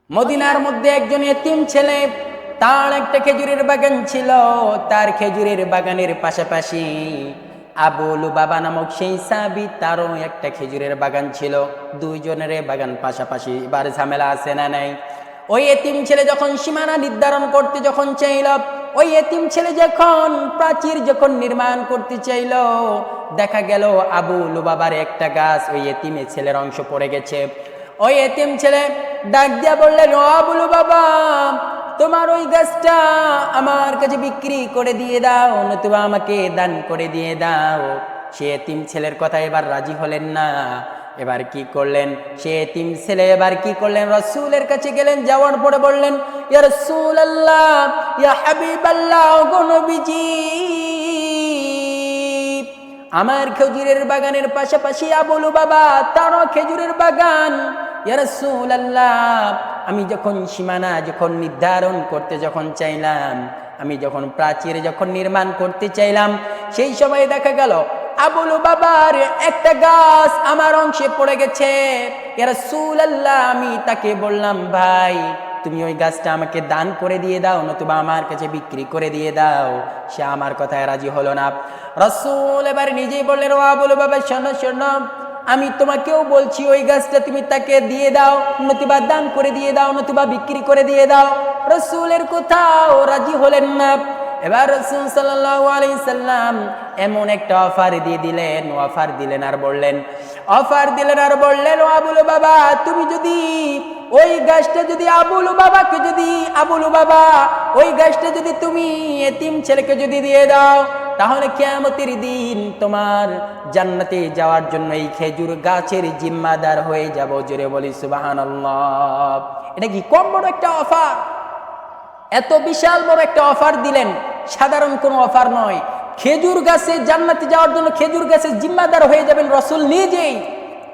মদিনার মধ্যে একজন এতিম ছেলে, তার একটা খেজুরের বাগান ছিল। তার খেজুরের বাগানের পাশাপাশি আবু লুবাবা নামক সেই সাহাবী, তারও একটা খেজুরের বাগান ছিল। দুইজনের বাগান পাশাপাশি। এবার ঝামেলা আছে না নাই? ওই এতিম ছেলে যখন সীমানা নির্ধারণ করতে যখন চাইল, ওই এতিম ছেলে যখন প্রাচীর যখন নির্মাণ করতে চাইল, দেখা গেল আবু লুবাবার একটা গাছ ওই এতিমের ছেলের অংশ পড়ে গেছে। ওই এতিম ছেলে ডাক দিয়া বললেন, ও আবু লুবাবা, তোমার ওই গাছটা আমার কাছে বিক্রি করে দিয়ে দাও, নতুবা আমাকে দান করে দিয়ে দাও। সে এতিম ছেলের কথা এবার রাজি হলেন না। এবার কি করলেন সে এতিম ছেলে? এবার কি করলেন? রাসূলের কাছে গেলেন, যাওয়ার পরে বললেন, ইয়া রাসূলুল্লাহ, ইয়া হাবিবাল্লাহ, গো নবীজি, আমার খেজুরের বাগানের পাশাপাশি আবু লুবাবা, তারও খেজুরের বাগান। ইয়া রাসূলুল্লাহ, আমি যখন সীমানা যখন নির্ধারণ করতে যখন চাইলাম, আমি যখন প্রাচীর যখন নির্মাণ করতে চাইলাম, সেই সময় দেখা গেল আবু লুবাবার একটা গাছ আমার অংশে পড়ে গেছে। ইয়া রাসূলুল্লাহ, আমি তাকে বললাম, ভাই তুমি ওই গাছটা আমাকে দান করে দিয়ে দাও, নতুবা আমার কাছে বিক্রি করে দিয়ে দাও। সে আমার কথায় রাজি হলো না। রাসূল এবার নিজেই বললেন, ও আবু লুবাবা, শোনো শোনো, আমি তোমাকেও বলছি ওই গাছটা তুমি তাকে দিয়ে দাও, নতুবা দান করে দিয়ে দাও, নতুবা বিক্রি করে দিয়ে দাও। রাসূলের কথাও রাজি হলেন না। এবার রাসূল সাল্লাল্লাহু আলাইহি সাল্লাম এমন একটা অফার দিয়ে দিলেন, অফার দিলেন আর বললেন, ও আবু লুবাবা, তুমি যদি ওই গাছটা যদি আবু লুবাবা ওই গাছটা যদি তুমি এতিম ছেলেকে যদি দিয়ে দাও, তাহলে কিয়ামতের দিন তোমার জান্নাতে যাওয়ার জন্য এই খেজুর গাছের জিম্মাদার হয়ে যাব। জোরে বলি সুবহানাল্লাহ। এটা কি কম বড় একটা অফার! এত বিশাল বড় একটা অফার দিলেন, সাধারণ কোনো অফার নয়। খেজুর গাছে জান্নাতে যাওয়ার জন্য খেজুর গাছের জিম্মাদার হয়ে যাবেন রাসূল নিজেই।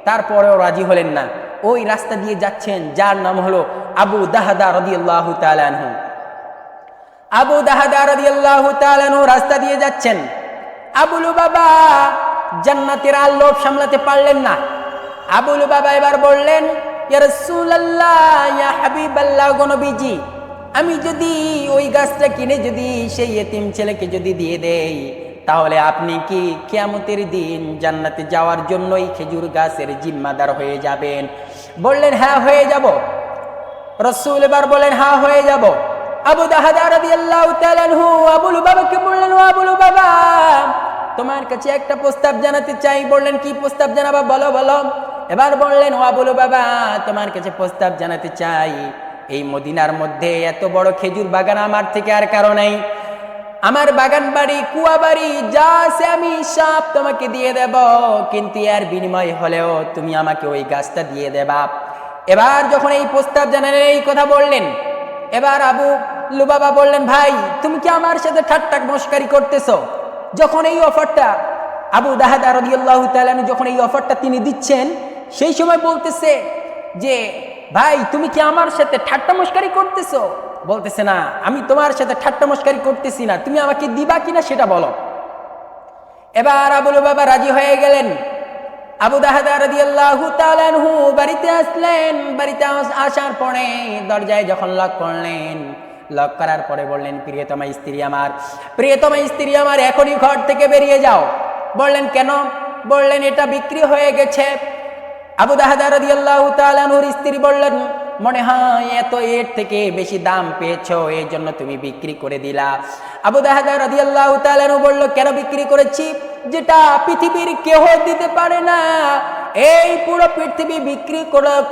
তারপরেও রাজি হলেন না। ওই রাস্তা দিয়ে যাচ্ছেন, যার নাম হলো আবু দাহদা রাদিয়াল্লাহু তাআলা আনহু। আবু দাহদা রাদিয়াল্লাহু তাআলা আনহু রাস্তা দিয়ে যাচ্ছেন। আবু লুবাবা জান্নাতের আলোক সামলাতে পারলেন না। আবু লুবাবা এবার বললেন, ইয়া রাসূলুল্লাহ, ইয়া হাবিবাল্লাহ, গো নবীজি, আমি যদি ওই গাছটা কিনে যদি সেই এতিম ছেলেকে যদি দিয়ে দেই, তাহলে আপনি কি কিয়ামতের দিন জান্নাতে যাওয়ার জন্যই খেজুর গাছের জিম্মাদার হয়ে যাবেন? বললেন, হ্যাঁ হয়ে যাব। রাসূল এবার বলেন, হ্যাঁ হয়ে যাব। আবু দাহদা রাদিয়াল্লাহু তাআলা আনহু আবু লুবাবাকে বললেন, ও আবু লুবাবা, তোমার কাছে একটা প্রস্তাব জানাতে চাই। বললেন, কি প্রস্তাব জানাবা? বলো বলো। এবার বললেন, ও আবু লুবাবা, তোমার কাছে প্রস্তাব জানাতে চাই। এই মদিনার মধ্যে এত বড় খেজুর বাগান আমার থেকে আর কারো নেই। আমার বাগান বাড়ি, কুয়া বাড়ি যা আছে আমি সব তোমাকে দিয়ে দেব, কিন্তু এর বিনিময় হলেও তুমি আমাকে ওই গাছটা দিয়ে দেবা। এবার যখন এই প্রস্তাব জানালেন, এই কথা বললেন, এবার আবু লুবাবা বললেন, ভাই তুমি কি আমার সাথে ঠাট্টা মশকারি করতেছো? যখন এই অফারটা আবু দাহদা রাদিয়াল্লাহু তাআলা যখন এই অফারটা তিনি দিচ্ছেন, সেই সময় বলতেছে যে, ভাই তুমি কি আমার সাথে ঠাট্টা মশকারি করতেছো? বলতেছে, না, আমি তোমার সাথে ঠাট্টা মশকারি করতেছি না, তুমি আমাকে দিবা কিনা সেটা বলো। এবার আবু লুবাবা রাজি হয়ে গেলেন। আবু দাহদা রাদিয়াল্লাহু তাআলা আনহু বাড়িতে আসলেন। বাড়িতে আসার পরে দরজায় যখন লক করলেন, লক করার পরে বললেন, প্রিয়তমা স্ত্রী আমার, এখনই ঘর থেকে বেরিয়ে যাও। বললেন, কেন? বললেন, এটা বিক্রি হয়ে গেছে। আবু দাহদা রাদিয়াল্লাহু তাআলা আনহুর স্ত্রী বললেন, মনে হয় এর থেকে বেশি দাম পেয়েছো, এই জন্য তুমি বিক্রি করে দিলা। আবু দাহদা রাদিয়াল্লাহু তাআলা আনহু বলল, কেন বিক্রি করেছি? যেটা পৃথিবীর কেউ দিতে পারে না, এই পুরো পৃথিবী বিক্রি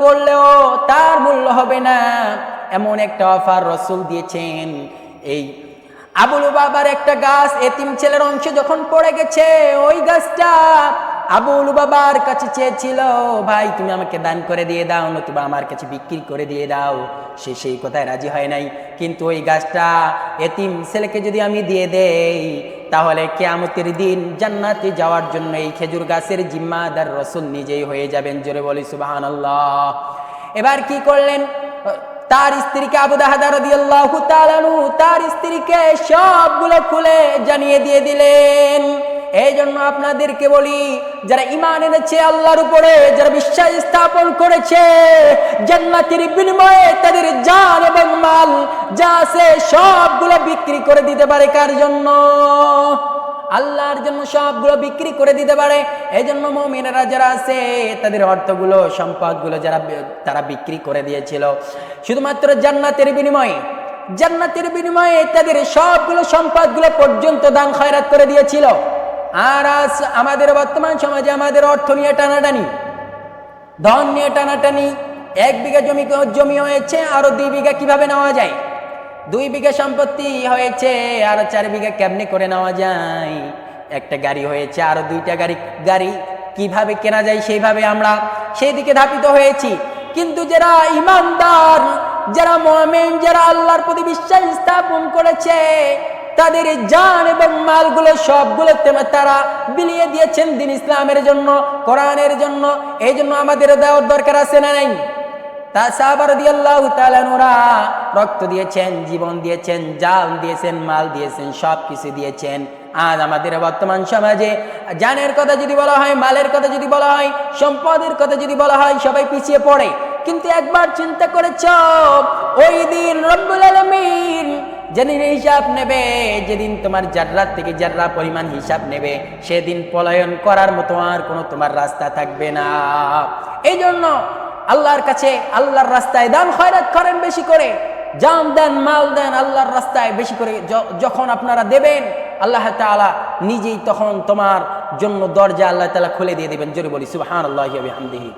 করলেও তার মূল্য হবে না, এমন একটা অফার রাসূল দিয়েছেন। এই আবু লুবাবার একটা গাছ এতিম ছেলের অংশ যখন পড়ে গেছে, ওই গাছটা আবু লুবাবার কাছে চেয়েছিল, ভাই তুমি আমাকে দান করে দিয়ে দাও, নতুবা আমার কাছে বিক্রি করে দিয়ে দাও। সে সেই কথায় রাজি হয় নাই। কিন্তু ওই গাছটা এতিম ছেলেকে যদি আমি দিয়ে দেই, তাহলে কিয়ামতের দিন জান্নাতে যাওয়ার জন্য এই খেজুর গাছের জিম্মাদার রাসূল নিজেই হয়ে যাবেন। জোরে বলি সুবহানাল্লাহ। এবার কি করলেন? তার স্ত্রীকে, আবু দাহদা রাদিয়াল্লাহু তাআলা আনহু তার স্ত্রীকে সবগুলো খুলে জানিয়ে দিয়ে দিলেন। এই জন্য আপনাদেরকে বলি, যারা ঈমান এনেছে আল্লাহর উপরে, যারা বিশ্বাস স্থাপন করেছে, জান্নাতের বিনিময়ে তাদের জান এবং মাল যা আছে সবগুলো বিক্রি করে দিতে পারে কার জন্য? আল্লাহর জন্য সবগুলো বিক্রি করে দিতে পারে। এই জন্য মুমিনেরা যারা আছে তাদের অর্থগুলো সম্পদগুলো তারা বিক্রি করে দিয়েছিল শুধুমাত্র জান্নাতের বিনিময়ে। জান্নাতের বিনিময়ে তাদের সবগুলো সম্পদগুলো পর্যন্ত দান খয়রাত করে দিয়েছিল। আর আজ আমাদের বর্তমান সমাজে আমাদের অর্থ নিয়ে টানাটানি, ধন নিয়ে টানাটানি। 1 বিঘা জমি হয়েছে, আরো 2 বিঘা কিভাবে নেওয়া যায়? 2 বিঘা সম্পত্তি হয়েছে, আরো 4 বিঘা কেমনে করে নেওয়া যায়? একটা গাড়ি হয়েছে, আরো 2টা গাড়ি কিভাবে কেনা যায় সেইভাবে আমরা সেই দিকে ধাপিত হয়েছি। কিন্তু যারা ইমানদার, যারা মুমিন, যারা আল্লাহর প্রতি বিশ্বাস স্থাপন করেছে, তাদের জান এবং মালগুলো সবগুলো তারা বিলিয়ে দিয়েছেন দিন ইসলামের জন্য, কোরআনের জন্য। এই জন্য আমাদের দেওয়ার দরকার আছে না নাই? তা সাহাবা রাদিয়াল্লাহু তাআলা আনহুরা রক্ত দিয়েছেন, জীবন দিয়েছেন, জান দিয়েছেন, মাল দিয়েছেন, সব কিছু দিয়েছেন। আজ আমাদের বর্তমান সমাজে জানের কথা যদি বলা হয়, মালের কথা যদি বলা হয়, সম্পদের কথা যদি বলা হয়, সবাই পিছিয়ে পড়ে। কিন্তু একবার চিন্তা করেছ, ওই দিন রব্বুল আলামিন যেদিন হিসাব নেবে, যেদিন তোমার জাররাত থেকে জাররা পরিমাণ হিসাব নেবে, সেদিন পলায়ন করার মতো আর কোনো তোমার রাস্তা থাকবে না। এই জন্য আল্লাহর কাছে, আল্লাহর রাস্তায় দান খয়রাত করেন বেশি করে, জান দেন, মাল দেন আল্লাহর রাস্তায় বেশি করে। যখন আপনারা দেবেন, আল্লাহ তাআলা নিজেই তখন তোমার জন্য দরজা আল্লাহ তাআলা খুলে দিয়ে দেবেন। জোরে বলি সুবহানাল্লাহি ওয়া বিহামদিহি।